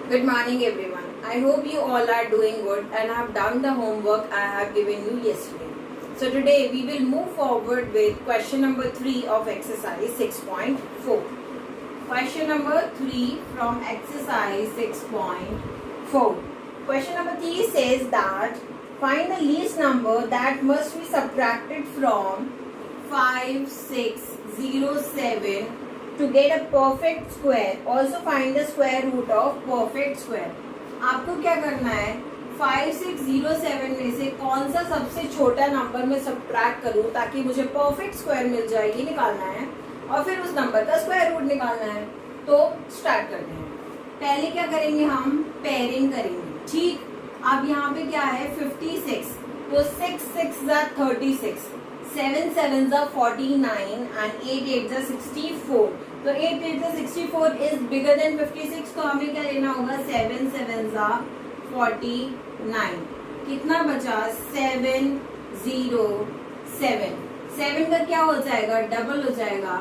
Good morning everyone. I hope you all are doing good and have done the homework I have given you yesterday. So today we will move forward with question number 3 of exercise 6.4. Question number 3 from exercise 6.4. Question number 3 says that find the least number that must be subtracted from 5607 to get a perfect square. Also find the square root of perfect square. आपको क्या करना है, 5607 में से कौन सा सबसे छोटा नंबर में सब्ट्रैक्ट करूं ताकि मुझे परफेक्ट स्क्वायर मिल जाए, ये निकालना है और फिर उस नंबर का स्क्वायर रूट निकालना है. तो स्टार्ट करते हैं. पहले क्या करेंगे, हम पेयरिंग करेंगे. ठीक, अब यहाँ पे क्या है 56, तो 6 6 36, 7 7 49 and 8 8 64. तो 8 8 64 इज बिगर देन 56. तो हमें क्या लेना होगा, 7 7 49. कितना बचा, 707. 7 का क्या हो जाएगा, डबल हो जाएगा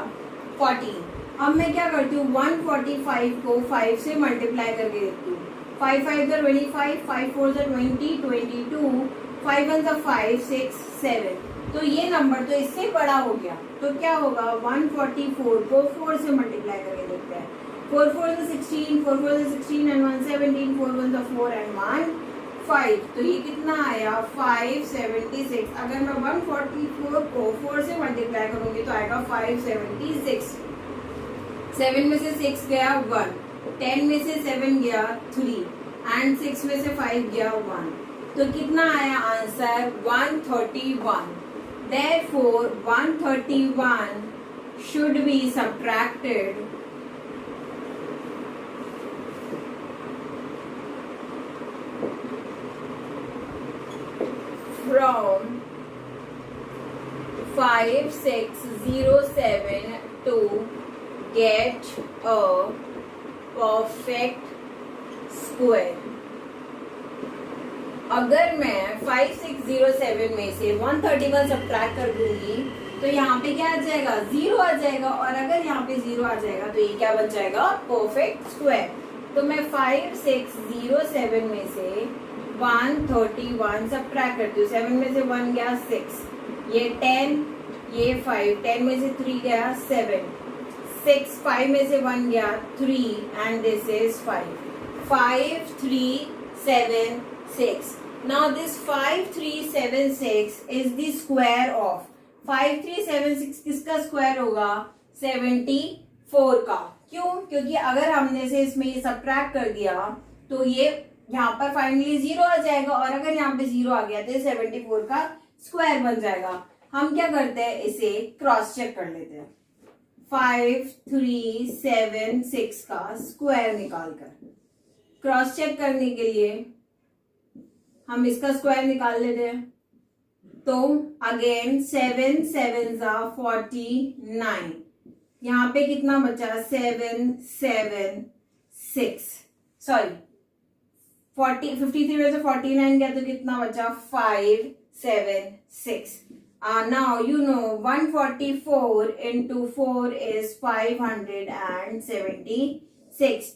14. अब मैं क्या करती हूँ, 145 को 5 से मल्टीप्लाई करके देखती हूँ. 5 5 25, 5 4 20, 22, 5 1 5 6 7. तो ये नंबर तो इससे बड़ा हो गया. तो क्या होगा, 144 को 4 से मल्टीप्लाई करके देखते हैं. 4 4 16, 4 4 16 and 1 17, 4 1 4 and 1 5. तो ये कितना आया, 576. अगर मैं 144 को 4 से मल्टीप्लाई करूंगी तो आएगा 576. 7 में से 6 गया 1, 10 में से 7 गया 3 एंड 6 में से 5 गया 1. तो कितना आया answer, 131. Therefore, 131 should be subtracted from 5607 to get a perfect square. अगर मैं 5607 में से 131 सब्ट्रैक्ट कर दूंगी तो यहाँ पे क्या आ जाएगा, 0 आ जाएगा. और अगर यहाँ पे 0 आ जाएगा तो ये क्या बन जाएगा, परफेक्ट स्क्वायर. तो मैं 5607 में से 131 सब्ट्रैक्ट करती हूँ. 7 में से 1 गया 6, ये 10, ये 5, 10 में से 3 गया 7, 6 5 में से 1 गया 3 and this is 5. 5376. Now this 5376 is the square of 5376. किसका स्क्वायर होगा, 74 का. क्यों, क्योंकि अगर हमने से इसमें ये सब्ट्रैक्ट कर दिया तो ये यहाँ पर फाइनली 0 आ जाएगा. और अगर यहाँ पे 0 आ गया तो 74 का स्क्वायर बन जाएगा. हम क्या करते हैं, इसे क्रॉस चेक कर लेते हैं. 5376 का स्क्वायर निकालकर क्रॉस चेक करने के लिए हम इसका स्क्वायर निकाल लेते हैं. तो अगेन 7 7 49. यहाँ पे कितना बचा, 776. सॉरी 53 में से 49 गया तो कितना बचा, 576. Now you know 144 into 4 is 576.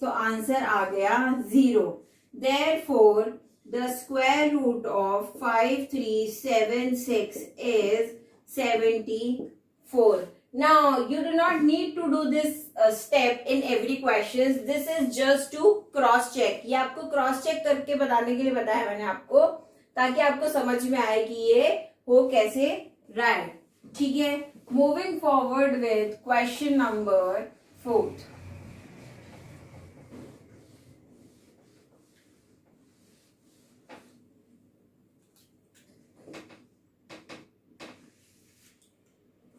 तो आंसर आ गया 0. Therefore the square root of 5376 is 74. Now you do not need to do this step in every question. This is just to cross check. ये आपको cross check करके बताने के लिए बताया मैंने आपको, ताकि आपको समझ में आए कि ये हो कैसे रहा है. ठीक है, moving forward with question number 4.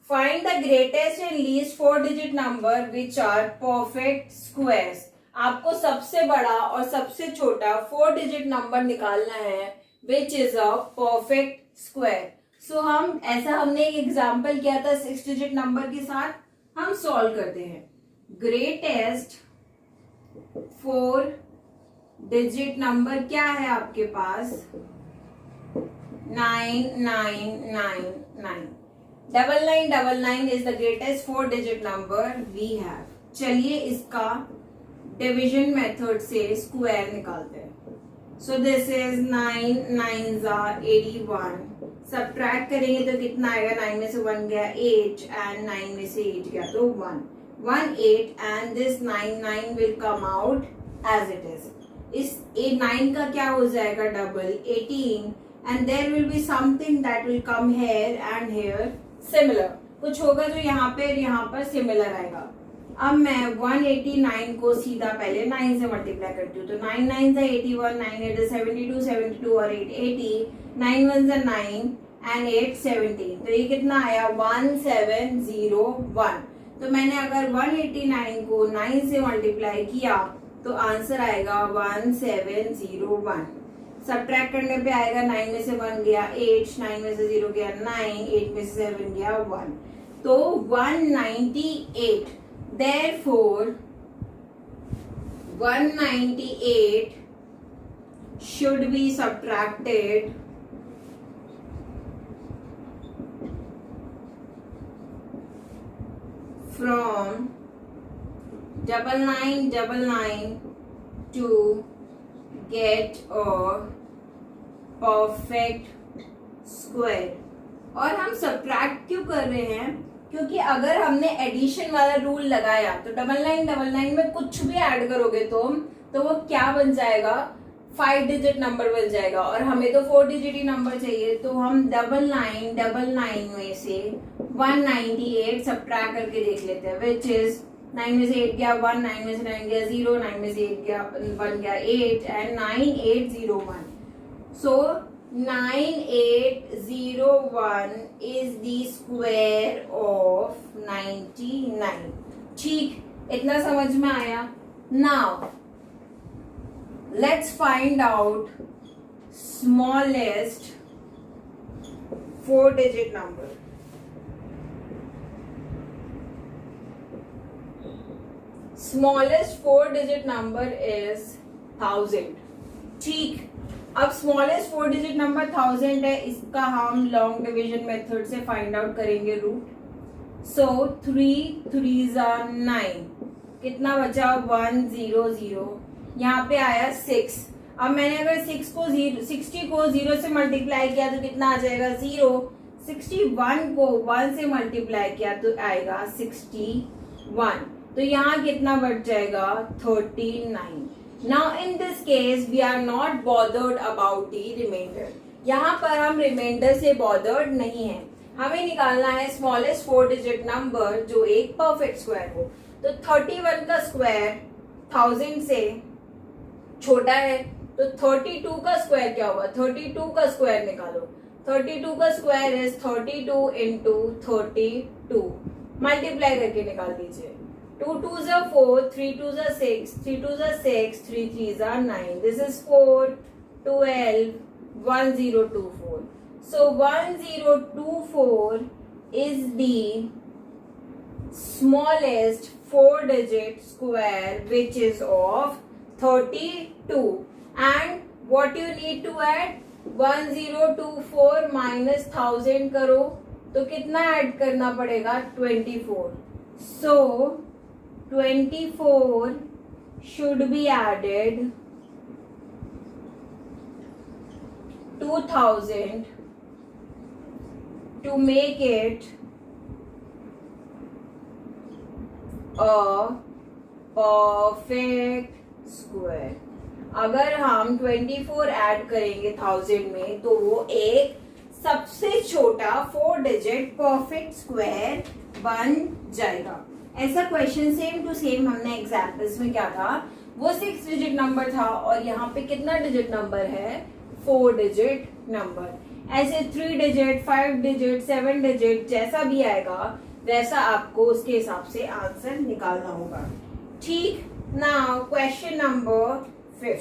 Find the greatest and least 4-digit number which are perfect squares. आपको सबसे बड़ा और सबसे छोटा 4-digit नंबर निकालना है which is a perfect square. So हमने एक एग्जाम्पल किया था 6-digit नंबर के साथ. हम सॉल्व करते हैं. ग्रेटेस्ट 4-digit नंबर क्या है आपके पास, 9999. 9999 is the greatest 4-digit number we have. चलिए इसका डिवीजन मेथड से स्क्वायर निकालते हैं। So this is 9 9s are 81। Subtract करेंगे तो कितना आएगा, 9 में से 1 गया 8 एंड 9 में से 8 गया तो 1 1 8 and this 9 will come out as it is. इस 9 का क्या हो जाएगा double 18 and there will be something that will come here and here similar, कुछ होगा जो यहाँ पर सिमिलर आएगा। अब मैं 189 को सीधा पहले 9 से मल्टीप्लाई करती हूँ तो 9 9 से 81 9 8 से 72 72 और 8 80 9 1 से 9 एंड 8 17 तो ये कितना आया 1701। तो मैंने अगर 189 को 9 से मल्टीप्लाई किया तो आंसर आएगा 1701। सब्ट्रैक्ट करने पे आएगा 9 में से 1 गया 8 9 में से 0 गया 9 8 में से 7 गया 1 तो 198। Therefore 198 should be subtracted from 9999 to get a perfect square। और हम सब्ट्रैक्ट क्यों कर रहे हैं, क्योंकि अगर हमने एडिशन वाला रूल लगाया तो 9999 में कुछ भी ऐड करोगे तो वो क्या बन जाएगा 5 डिजिट नंबर बन जाएगा और हमें तो 4 डिजिट ही नंबर चाहिए। तो हम 9999 में से 198 सब्ट्रैक्ट करके देख लेते हैं विच इज 9 में से 8 गया 1 9 में से 9 गया 0 9 में से 8 गया 1 गया 8 and 9801। So 9801 is the square of 99। ठीक, इतना समझ में आया। Now let's find out smallest 4-digit number। Smallest 4-digit number is 1000। ठीक, अब स्मॉलेस्ट 4 डिजिट नंबर 1000 है, इसका हम लॉन्ग डिवीजन मेथड से फाइंड आउट करेंगे रूट। सो 3 3s are 9, कितना बचा 100। यहाँ पे आया 6। अब मैंने अगर 60 को 0 से मल्टीप्लाई किया तो कितना आ जाएगा 0। 61 को 1 से मल्टीप्लाई किया तो आएगा 61। तो यहाँ कितना बच जाएगा 39। Now in this case we are not bothered about the remainder। यहाँ पर हम रिमाइंडर से बॉदर्ड नहीं है, हमें निकालना है स्मॉलेस्ट 4 डिजिट नंबर जो एक परफेक्ट स्क्वायर हो। तो 31 का स्क्वायर 1000 से छोटा है तो 32 का स्क्वायर क्या होगा, 32 का स्क्वायर निकालो। 32 का स्क्वायर इज 32 इंटू 32, मल्टीप्लाई करके निकाल दीजिए। 2 2s are 4, 3 2s are 6, 3 2s are 6, 3 3s are 9। This is 4 12 1024। So 1024 is the smallest 4-digit square which is of 32। And what you need to add, 1024 minus 1000 करो तो कितना add करना पड़ेगा 24। So 24 should be added 2000 to make it a perfect square। अगर हम 24 add करेंगे 1000 में तो वो एक सबसे छोटा 4 डिजिट परफेक्ट स्क्वायर बन जाएगा। ऐसा क्वेश्चन सेम टू सेम हमने एग्जाम्पल्स में क्या था, वो 6 डिजिट नंबर था और यहाँ पे कितना डिजिट नंबर है 4 डिजिट नंबर। ऐसे 3 डिजिट 5 डिजिट 7 डिजिट जैसा भी आएगा वैसा आपको उसके हिसाब से आंसर निकालना होगा। ठीक, now question number 5।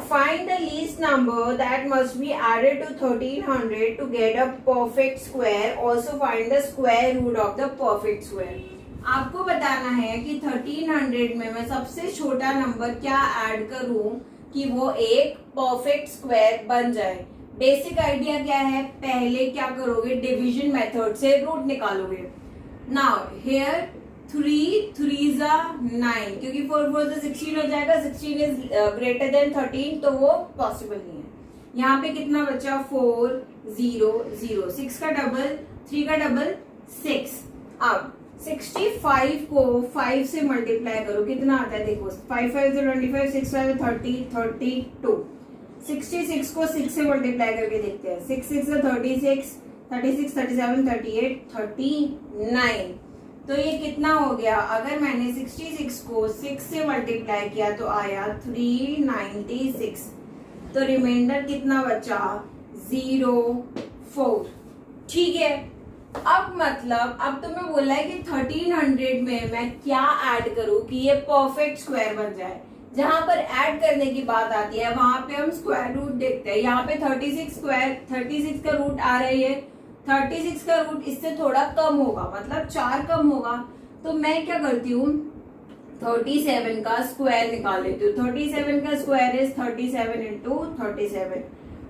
Find the least number that must be added to 1300 to get a perfect square। Also find the square root of the perfect square। आपको बताना है कि 1300 में मैं सबसे छोटा नंबर क्या ऐड करूं कि वो एक परफेक्ट स्क्वायर बन जाए। बेसिक आइडिया क्या है, पहले क्या करोगे डिवीजन मेथड से रूट निकालोगे। नाउ हियर 3 3 9, क्योंकि 4 4 से 16 हो जाएगा, 16 इज ग्रेटर देन 13, तो वो पॉसिबल नहीं है। यहाँ पे कितना बचा, 4 0 0, 6 का डबल 3 का डबल 6। अब 65 को 5 से मल्टीप्लाई करो, कितना आता है देखो, 5 5 से 25, 6 5 30 32। 66 को 6 से मल्टीप्लाई करके देखते हैं, 6 6 से 36 36 37 38 39। तो ये कितना हो गया, अगर मैंने 66 को 6 से मल्टीप्लाई किया तो आया 396। तो रिमाइंडर कितना बचा, 04। ठीक है। अब मतलब अब तुम्हें बोला है कि 1300 में मैं क्या ऐड करूं कि ये परफेक्ट स्क्वायर बन जाए। जहां पर ऐड करने की बात आती है वहां पे हम स्क्वायर रूट देखते हैं। यहाँ पे 36 का रूट आ रही है, 36 का रूट इससे थोड़ा कम होगा, मतलब 4 कम होगा। तो मैं क्या करती हूँ, 37 का स्क्वायर निकाल लेती हूँ। 37 का स्क्वायर इज 37 इंटू 37।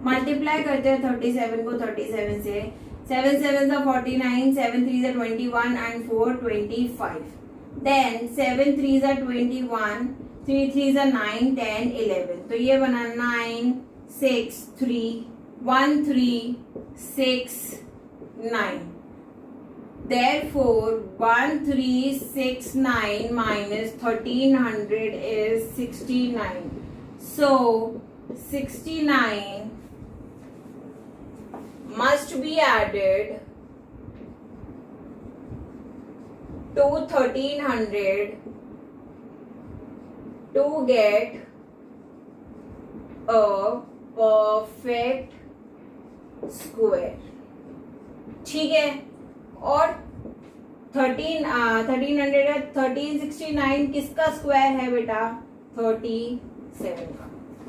मल्टीप्लाई करते हैं 37 को 37 से, 7 7 49, 7 3 21 एंड 4 25। देन 7 3 21, 3 3 9 10 11। तो ये बना 9 6 3 1 3 6 9। Therefore 1369 minus 1300 is 69. So 69 must be added to 1300 to get a perfect square. ठीक है। और 1369 किसका स्क्वायर है बेटा, 37 का।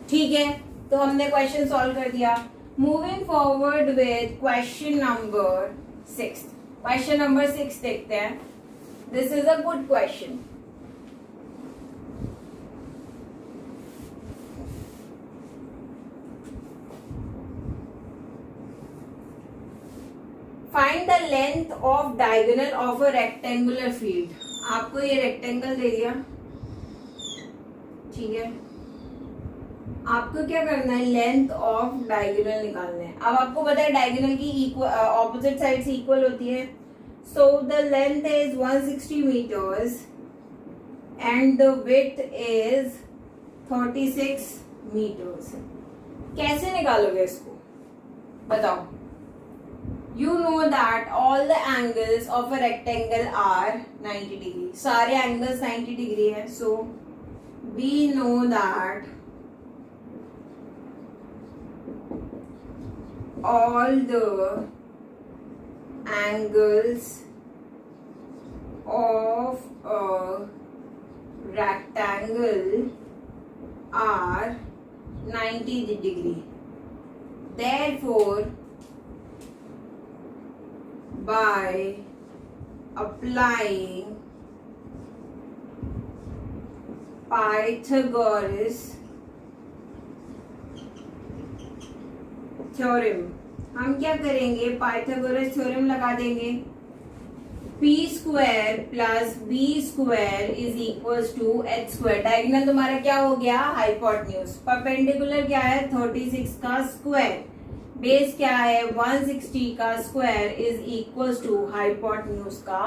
ठीक है, तो हमने क्वेश्चन सॉल्व कर दिया। Moving forward with question number 6। Question number 6 देखते हैं। This is a good question. Find the length of diagonal of a rectangular field. आपको ये रेक्टेंगल दे दिया, ठीक है। आपको क्या करना है, लेंथ ऑफ डायगोनल निकालना है। अब आपको पता है डायगोनल की ऑपोजिट साइड से इक्वल होती है। So the length is 160 meters and the width is 36 meters. कैसे निकालोगे इसको, बताओ। You know that all the angles of a rectangle are 90 degree. सारे angles 90 degree है. So we know that all the angles of a rectangle are 90 degree. Therefore, by applying Pythagoras theorem, हम क्या करेंगे, Pythagoras theorem लगा देंगे। p square plus b square is equal to h square. Diagonal तुम्हारा क्या हो गया, हाइपोटेन्यूज। परपेंडिकुलर क्या है, 36 का स्क्वायर। बेस क्या है, 160 का square is equal to hypotenuse का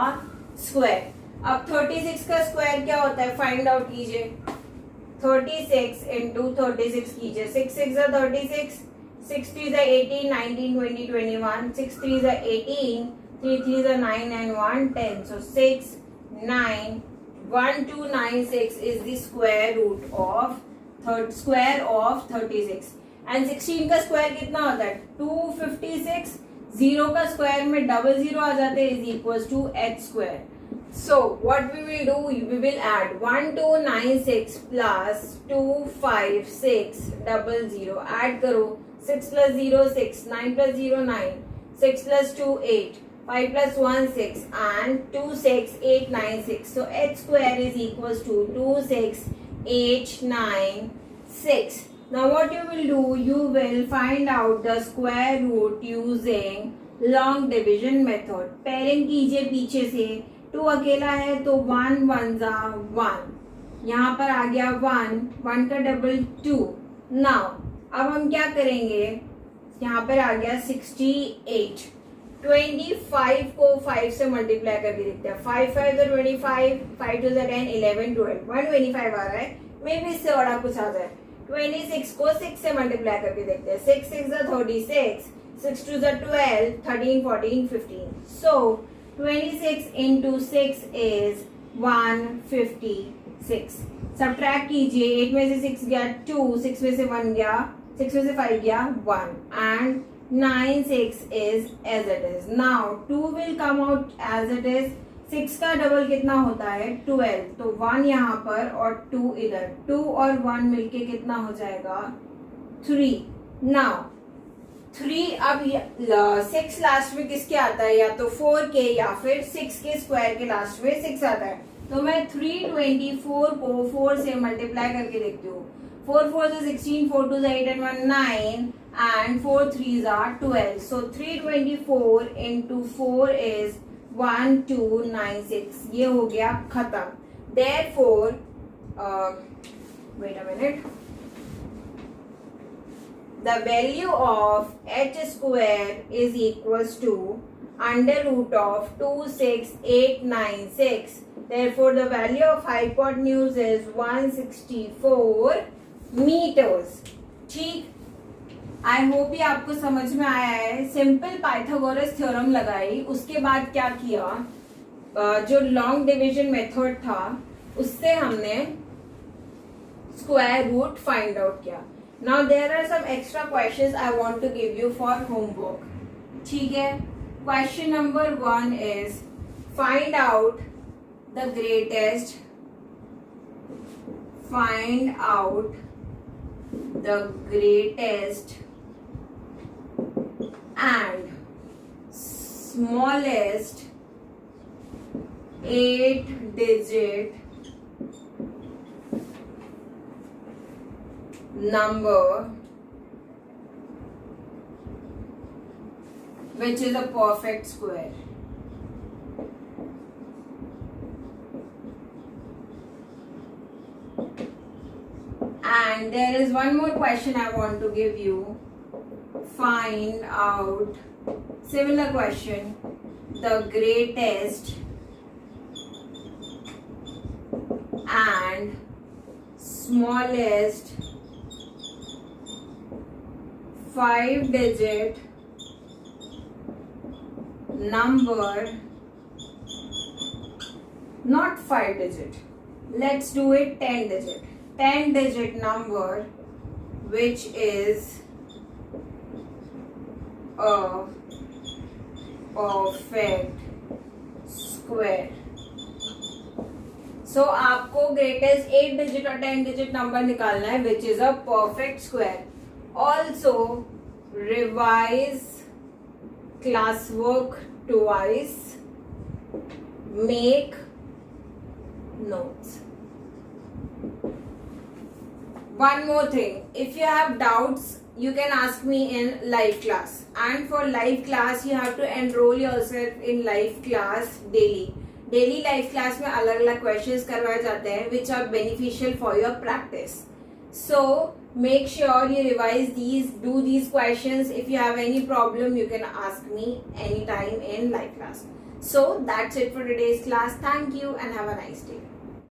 स्क्वायर। अब 36 का स्क्वायर क्या होता है, फाइंड आउट कीजिए। 36 इंटू 36 कीजिए। 6 6 36, 6 3 18, 19 20 21, 6 3 18, 3 3 9 and 1 10. So 6 9 1 2 9 6 is the square root of square of 36। And 16 का स्क्वायर कितना होता है, 256। 0 का स्क्वायर में डबल 0 आ जाते हैं, is equal to h square. So what we will do, we will add 1296 plus 256 double 0। Add करो, 6 plus 0 6, 9 plus 0 9, 6 plus 2 8, 5 plus 1 6 and 2 6 8 9 6. So h square is equals to 2 6 8 9 6. Now what you will do, you will find out the square root using long division method, pairing कीजिए पीछे से, 2 अकेला है तो 1 1 जा 1, यहाँ पर आ गया 1, 1 का डबल 2। नाउ अब हम क्या करेंगे, यहाँ पर आ गया 68, 25 को 5 से मल्टीप्लाई करके देखते हैं, 5 5 तो 25, 5 2 10, 11 12, 125 आ रहा है, मे भी इससे बड़ा कुछ आ जाए। 26 को 6 से मल्टीप्लाई करके देखते हैं, 6 6 36, 6 2 12, 13 14 15, so 26 into 6 is 156। सब्ट्रैक्ट कीजिए, 8 में से 6 गया 2, 6 में से 1 गया, 6 में से 5 गया 1, and 9 6 is as it is। now 2 will come out as it is, 6 का डबल कितना होता है 12, तो 1 यहाँ पर और 2 इधर, 2 और 1 मिलके कितना हो जाएगा 3। now 3, अब 6 लास्ट में किसके आता है, या तो 4 के या फिर 6 के स्क्वायर के लास्ट में 6 आता है, तो मैं 324 को 4 से मल्टीप्लाई करके देखती हूँ। 4 4 is 16, 4 2 is 8 and 1 9, and 4 3s are 12, so 324 into 4 is 1296। ये हो गया खत्म। therefore wait a minute, the value of h square is equals to under root of 26896। therefore the value of hypotenuse is 164 meters। ठीक, I hope ये आपको समझ में आया है। सिंपल पाइथागोरस थ्योरम लगाई, उसके बाद क्या किया, जो लॉन्ग डिवीजन मेथड था उससे हमने स्क्वायर रूट फाइंड आउट किया। Now there are some extra questions I want to give you for homework. ठीक है, question number 1 is find out the greatest, find out the greatest and smallest 8-digit number which is a perfect square। And there is one more question I want to give you. Find out, similar question, the greatest and smallest 5-digit number, not 5-digit, let's do it 10-digit, 10-digit number which is a perfect square। So आपको greatest 8-digit और 10-digit number निकालना है which is a perfect square। Also revise classwork twice, make notes। One more thing, if you have doubts you can ask me in live class, and for live class you have to enroll yourself in live class daily। Daily live class में अलग अलग questions करवाए जाते हैं which are beneficial for your practice। So make sure you revise these, do these questions। If you have any problem you can ask me anytime in live class। So that's it for today's class। Thank you and have a nice day।